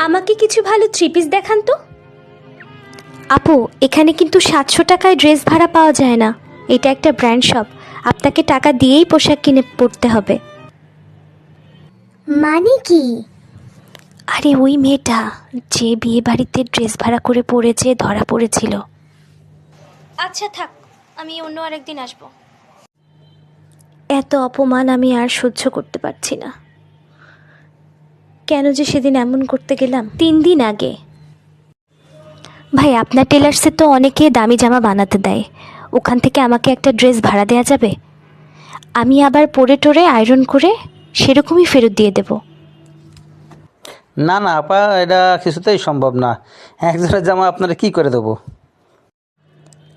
আমাকে কিছু ভালো থ্রি পিস দেখান তো। আপু, এখানে কিন্তু 700 টাকায় ড্রেস ভাড়া পাওয়া যায় না। এটা একটা ব্র্যান্ড শপ, আপনাকে টাকা দিয়েই পোশাক কিনে পরতে হবে। মানে কি? আরে ওই মেয়েটা যে বিয়ে বাড়িতে ড্রেস ভাড়া করে পরেছে ধরা পড়েছিল। আচ্ছা থাক, আমি অন্য আরেকদিন আসব। এত অপমান আমি আর সহ্য করতে পারছি না। কেন যে সেদিন এমন করতে গেলাম। 3 দিন আগে ভাই, আপনার টেলার্সে তো অনেকে দামি জামা বানাতে দেয়, ওখান থেকে আমাকে একটা ড্রেস ভাড়া দেওয়া যাবে? আমি আবার পরে টোরে আয়রন করে সেরকমই ফেরত দিয়ে দেব। না না আপা, এটা কিছুতেই সম্ভব না। একজোড়া জামা আপনারা কি করে দেবো?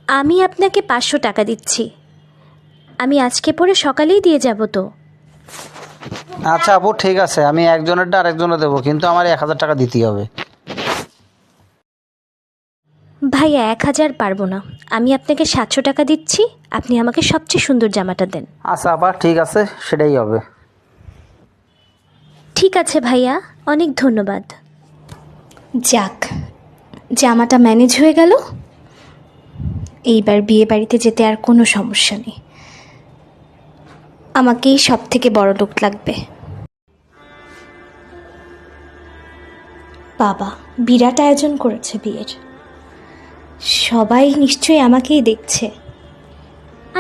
আমি আপনাকে 500 টাকা দিচ্ছি, আমি আজকে পরে সকালেই দিয়ে যাব তো। আচ্ছা আপু ঠিক আছে, আমি একজনেরটা আরেকজনে দেবো, কিন্তু আমার 1000 টাকা দিতেই হবে। ভাইয়া 1000 পারবো না, আমি আপনাকে 700 টাকা দিচ্ছি, আপনি আমাকে সবচেয়ে সুন্দর জামাটা দেন। আচ্ছা আপা ঠিক আছে, সেটাই হবে। ঠিক আছে ভাইয়া, অনেক ধন্যবাদ। যাক, জামাটা ম্যানেজ হয়ে গেল। এইবার বিয়ে বাড়িতে যেতে আর কোনো সমস্যা নেই, আমাকেই সব থেকে বড় লোক লাগবে। বাবা বিরাট আয়োজন করেছে বিয়ের, সবাই নিশ্চয়ই আমাকেই দেখছে।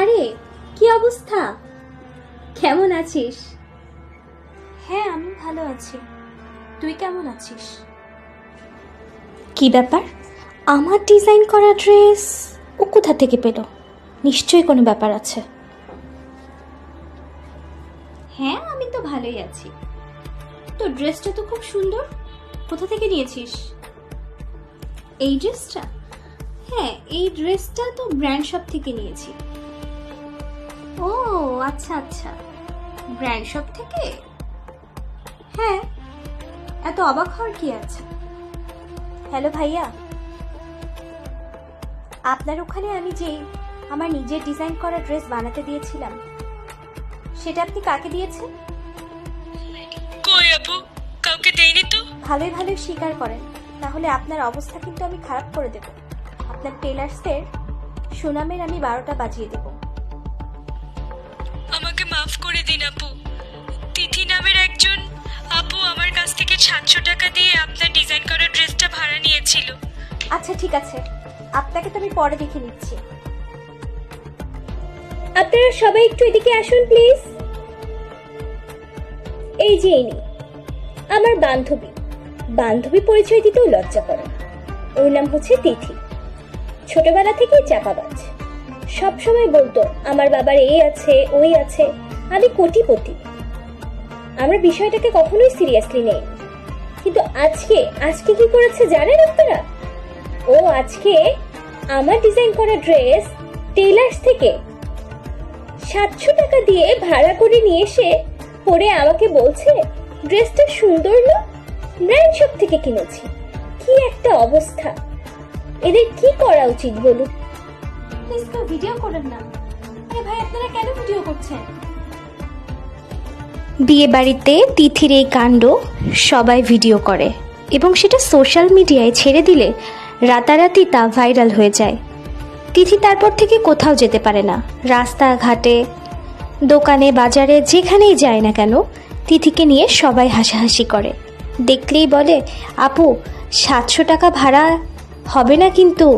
আরে কি অবস্থা, কেমন আছিস? হ্যাঁ আমি ভালো আছি, তুই কেমন আছিস? কি ব্যাপার, আমার ডিজাইন করা ড্রেস ও কোথা থেকে পেল? নিশ্চয়ই কোনো ব্যাপার আছে। হ্যাঁ আমি তো ভালোই আছি, তোর ড্রেসটা তো খুব সুন্দর, কোথা থেকে নিয়েছিস? এই ড্রেসটা? হ্যাঁ এই ড্রেসটা তো ব্র্যান্ড শপ থেকে নিয়েছি। ও আচ্ছা আচ্ছা, ব্র্যান্ড শপ থেকে? হ্যাঁ, এত অবাক হওয়ার কি আছে? হ্যালো ভাইয়া, আপনার ওখানে আমি যে আমার নিজের ডিজাইন করা ড্রেস বানাতে দিয়েছিলাম, সেটা আপনি কাকে দিয়েছেন? কই আপু, কাউকে দেইনি তো। ভালোই ভালোই স্বীকার করেন, তাহলে আপনার অবস্থা কিন্তু আমি খারাপ করে দেব। আপনার টেলার্সের সুনামের আমি 12টা বাজিয়ে দেব। আমাকে মাফ করে দিন আপু। তিথি নামের একজন আপু আমার কাছ থেকে 700 টাকা দিয়ে আপনার ডিজাইন করা ড্রেসটা ভাড়া নিয়েছিল। আচ্ছা ঠিক আছে, আপনাকে তো আমি পরে দেখে নিচ্ছি। আপনারা সবাই একটু এদিকে আসুন প্লিজ। এই যে ইনি আমার বান্ধবী, বান্ধবী পরিচয় দিতেও লজ্জা করে। ওর নাম হচ্ছে তিথি, ছোটবেলা থেকেই চাপাবাজ। সবসময় বলতো আমার বাবার এই আছে ওই আছে, আমি কোটিপতি। আমরা বিষয়টাকে কখনোই সিরিয়াসলি নেই, কিন্তু আজকে আজকে কি করেছে জানেন আপনারা? ও আজকে আমার ডিজাইন করা ড্রেস টেলার্স থেকে 700 টাকা দিয়ে ভাড়া করে নিয়ে এসে পরে আমাকে বলছে ড্রেসটা সুন্দর না, ব্র্যান্ড শপ থেকে কিনেছি। কি একটা অবস্থা, এদের কি করা উচিত বলুন? প্লিজ কেউ ভিডিও করেন না। আরে ভাই আপনারা কেন ভিডিও করছেন? বিয়ে বাড়িতে তিথির এই কাণ্ড সবাই ভিডিও করে এবং সেটা সোশ্যাল মিডিয়ায় ছেড়ে দিলে রাতারাতি তা ভাইরাল হয়ে যায়। তিথি তারপর থেকে কোথাও যেতে পারে না, রাস্তাঘাটে দোকানে বাজারে যেখানেই যায় না কেন তিথিকে নিয়ে সবাই হাসাহাসি করে। দেখলেই বলে আপু 700 টাকা ভাড়া হবে না কিন্তু।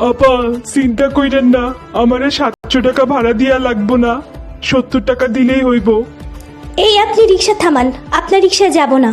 আপা চিন্তা কইরেন না, আমারে 700 টাকা ভাড়া দিয়া লাগবো না, 70 টাকা দিলেই হইব। এই আপনি রিক্সা থামান, আপনার রিক্সায় যাব না।